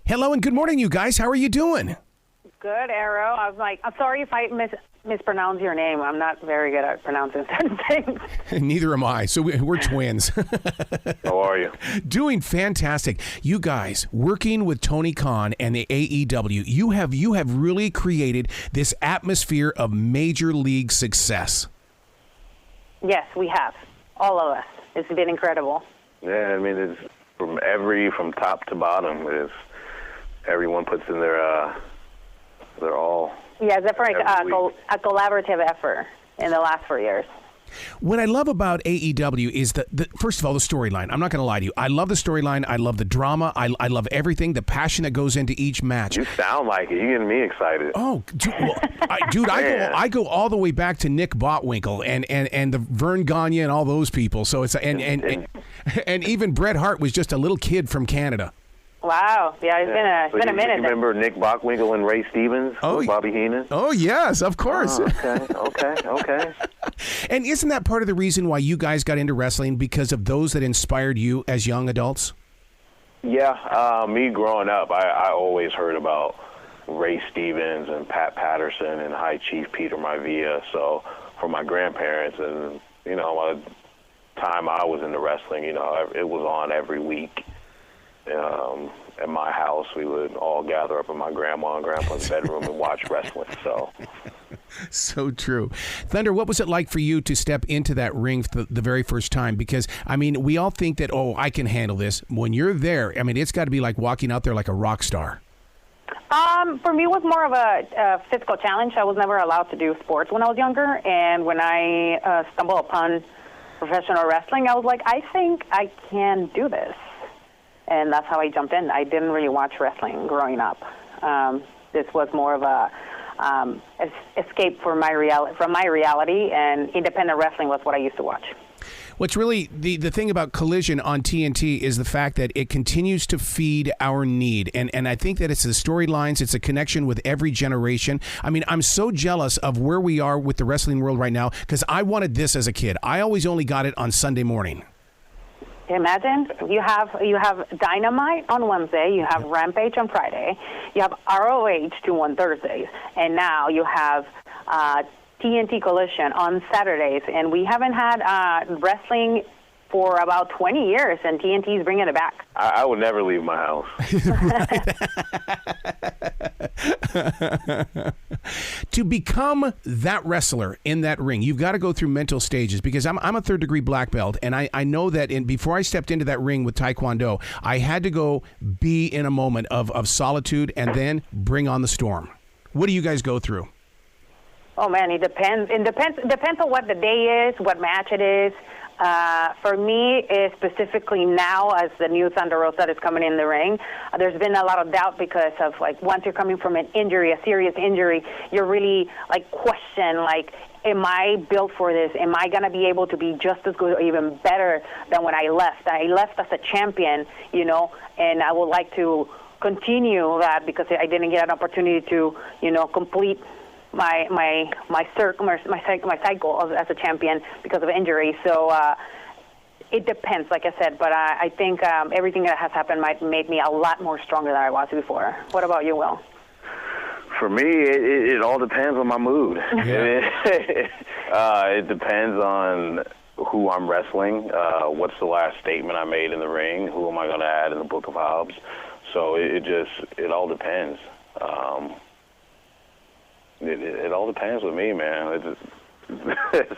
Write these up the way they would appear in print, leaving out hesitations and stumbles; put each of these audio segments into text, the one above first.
Hello and good morning, you guys. How are you doing? Good, Arrow. I was like, I'm sorry if I mispronounce your name. I'm not very good at pronouncing certain things. Neither am I. So we're twins. How are you? Doing fantastic. You guys, working with Tony Khan and the AEW, you have really created this atmosphere of major league success. Yes, we have. All of us. It's been incredible. Yeah, I mean, it's from top to bottom. Everyone puts in their all. Yeah, it's definitely a collaborative effort in the last 4 years. What I love about AEW is first of all, the storyline. I'm not going to lie to you. I love the storyline. I love the drama. I love everything, the passion that goes into each match. You sound like it. You're getting me excited. Oh, dude, I go all the way back to Nick Botwinkle and the Vern Gagne and all those people. So it's and even Bret Hart was just a little kid from Canada. Wow. Yeah, it's been a minute. You remember Nick Bockwinkel and Ray Stevens? Oh, Bobby Heenan? Oh, yes, of course. Oh, okay. And isn't that part of the reason why you guys got into wrestling, because of those that inspired you as young adults? Yeah, me growing up, I always heard about Ray Stevens and Pat Patterson and High Chief Peter Maivia. So from my grandparents and, by the time I was into wrestling, it was on every week. At my house, we would all gather up in my grandma and grandpa's bedroom and watch wrestling. So true. Thunder, what was it like for you to step into that ring the very first time? Because, I mean, we all think that, I can handle this. When you're there, I mean, it's got to be like walking out there like a rock star. For me, it was more of a physical challenge. I was never allowed to do sports when I was younger, and when I stumbled upon professional wrestling, I was like, I think I can do this. And that's how I jumped in. I didn't really watch wrestling growing up. This was more of a escape from my reality, and independent wrestling was what I used to watch. What's really the thing about Collision on TNT is the fact that it continues to feed our need. And I think that it's the storylines, it's a connection with every generation. I mean, I'm so jealous of where we are with the wrestling world right now, because I wanted this as a kid. I always only got it on Sunday morning. Imagine you have Dynamite on Wednesday, you have Rampage on Friday, you have ROH 2 on Thursdays, and now you have TNT Collision on Saturdays. And we haven't had wrestling for about 20 years, and TNT is bringing it back. I would never leave my house. To become that wrestler in that ring, you've got to go through mental stages, because I'm a third-degree black belt, and I know that before I stepped into that ring with Taekwondo, I had to go be in a moment of solitude and then bring on the storm. What do you guys go through? Oh, man, it depends. It depends on what the day is, what match it is. For me, specifically now, as the new Thunder Rosa is coming in the ring, there's been a lot of doubt because of, once you're coming from an injury, a serious injury, you're really, question, am I built for this? Am I going to be able to be just as good or even better than when I left? I left as a champion, and I would like to continue that because I didn't get an opportunity to, complete my cycle as a champion because of injury. So it depends, like I said, but I think everything that has happened might make me a lot more stronger than I was before. What about you, Will? For me, it all depends on my mood. Yeah. It depends on who I'm wrestling, what's the last statement I made in the ring, who am I going to add in the Book of Hobbs. So it all depends. It all depends with me, man.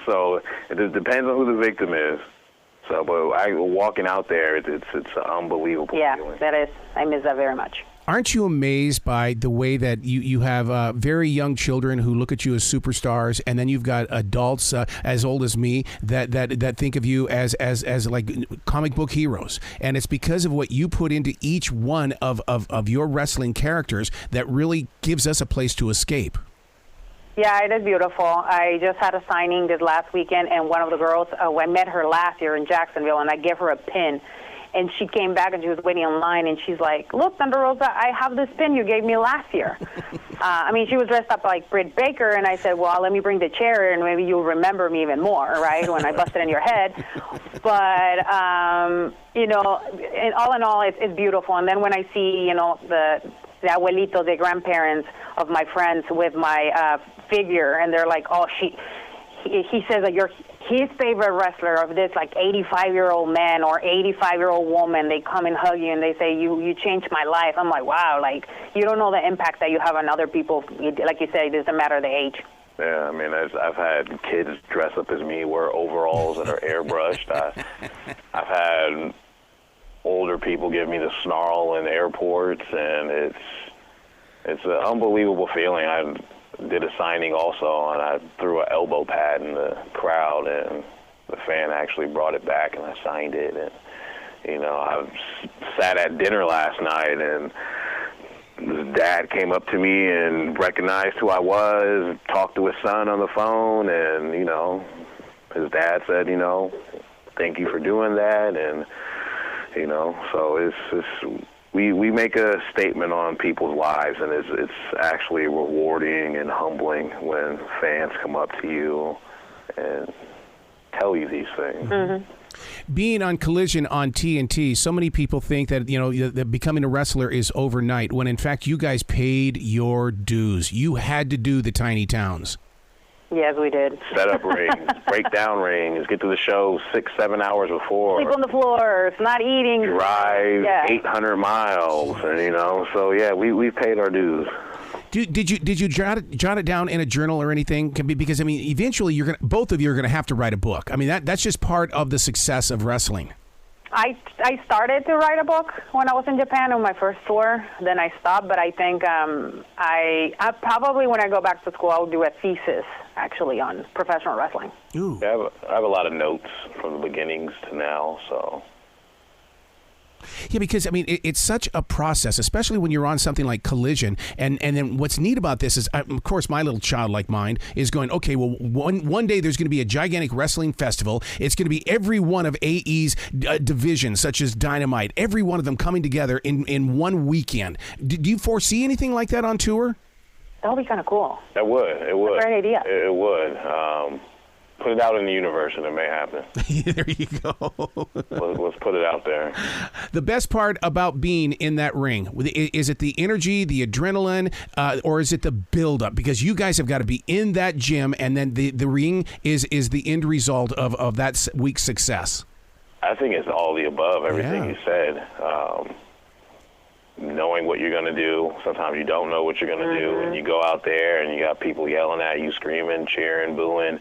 So it just depends on who the victim is. So, but walking out there, it's an unbelievable feeling. That is. I miss that very much. Aren't you amazed by the way that you have very young children who look at you as superstars, and then you've got adults as old as me that think of you as like comic book heroes, and it's because of what you put into each one of your wrestling characters that really gives us a place to escape. Yeah, it is beautiful. I just had a signing this last weekend, and one of the girls, I met her last year in Jacksonville, and I gave her a pin. And she came back, and she was waiting in line, and she's like, look, Thunder Rosa, I have this pin you gave me last year. I mean, she was dressed up like Britt Baker, and I said, well, let me bring the chair, and maybe you'll remember me even more, right, when I busted in your head. But, you know, and all in all, it's beautiful. And then when I see, you know, the abuelitos, the grandparents of my friends with my figure, and they're like, oh, he says that you're his favorite wrestler of this, like, 85-year-old man or 85-year-old woman. They come and hug you, and they say, you changed my life. I'm like, wow, like, you don't know the impact that you have on other people. Like you say, it doesn't matter the age. Yeah, I mean, I've had kids dress up as me, wear overalls that are airbrushed. I've had older people give me the snarl in airports, and it's an unbelievable feeling. I did a signing also, and I threw an elbow pad in the crowd, and the fan actually brought it back, and I signed it. And, you know, I sat at dinner last night, and his dad came up to me and recognized who I was, talked to his son on the phone, and, you know, his dad said, you know, thank you for doing that. And, you know, so we make a statement on people's lives, and it's actually rewarding and humbling when fans come up to you and tell you these things. Mm-hmm. Being on Collision on TNT, so many people think that, you know, that becoming a wrestler is overnight, when in fact you guys paid your dues. You had to do the tiny towns. Yes, we did. Set up rings, break down rings, get to the show 6-7 hours before. Sleep on the floors, not eating. Drive 800 miles, and, you know, so yeah, we paid our dues. Did you jot it down in a journal or anything? Because I mean, eventually both of you are gonna have to write a book. I mean, that's just part of the success of wrestling. I started to write a book when I was in Japan on my first tour. Then I stopped, but I think I probably, when I go back to school, I'll do a thesis actually on professional wrestling. Ooh. Yeah, I have a lot of notes from the beginnings to now, so. Yeah, because, I mean, it's such a process, especially when you're on something like Collision. And then what's neat about this is, of course, my little childlike mind is going, okay, well, one day there's going to be a gigantic wrestling festival. It's going to be every one of AE's divisions, such as Dynamite, every one of them coming together in one weekend. Do you foresee anything like that on tour? That would be kind of cool. It would. That's a great idea. It would. Put it out in the universe, and it may happen. There you go. Let's put it out there. The best part about being in that ring, is it the energy, the adrenaline, or is it the build-up? Because you guys have got to be in that gym, and then the ring is the end result of that week's success. I think it's all the above, everything you said. Knowing what you're going to do. Sometimes you don't know what you're going to do, and you go out there, and you got people yelling at you, screaming, cheering, booing.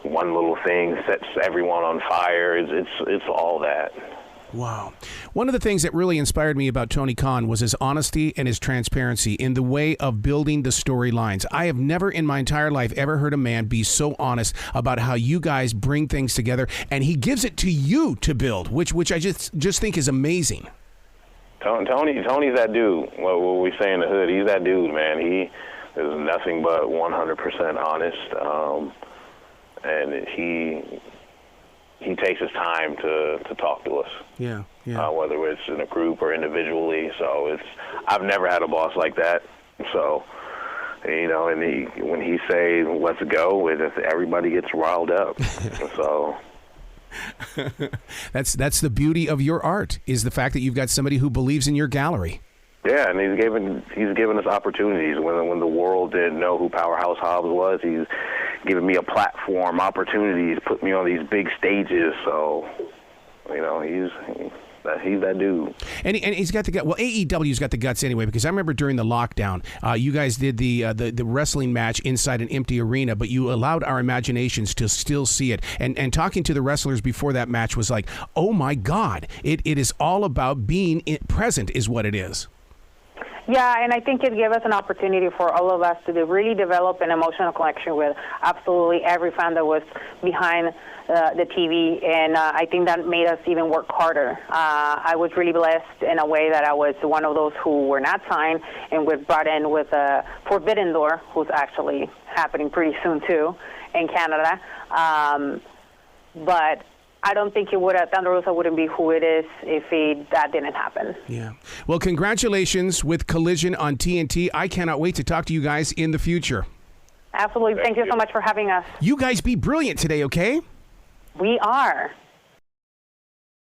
One little thing sets everyone on fire. It's all that. Wow. One of the things that really inspired me about Tony Khan was his honesty and his transparency in the way of building the storylines. I have never in my entire life ever heard a man be so honest about how you guys bring things together, and he gives it to you to build, which I just think is amazing. Tony's that dude. What we say in the hood, he's that dude, man. He is nothing but 100% honest. And he takes his time to talk to us. Yeah. Whether it's in a group or individually. So I've never had a boss like that. So, you know, and when he says let's go, everybody gets riled up. So. That's the beauty of your art, is the fact that you've got somebody who believes in your gallery. Yeah, and he's given us opportunities when the world didn't know who Powerhouse Hobbs was. He's given me a platform, opportunities, put me on these big stages. So, you know, he's that dude. And he's got the guts. Well, AEW's got the guts anyway, because I remember during the lockdown, you guys did the wrestling match inside an empty arena, but you allowed our imaginations to still see it. And talking to the wrestlers before that match was like, oh my God, it is all about being present is what it is. Yeah, and I think it gave us an opportunity for all of us to really develop an emotional connection with absolutely every fan that was behind the TV, and I think that made us even work harder. I was really blessed in a way that I was one of those who were not signed and was brought in with Forbidden Door, who's actually happening pretty soon too in Canada. But I don't think Thunder Rosa wouldn't be who it is if that didn't happen. Yeah. Well, congratulations with Collision on TNT. I cannot wait to talk to you guys in the future. Absolutely. Thank you so much for having us. You guys be brilliant today, okay? We are.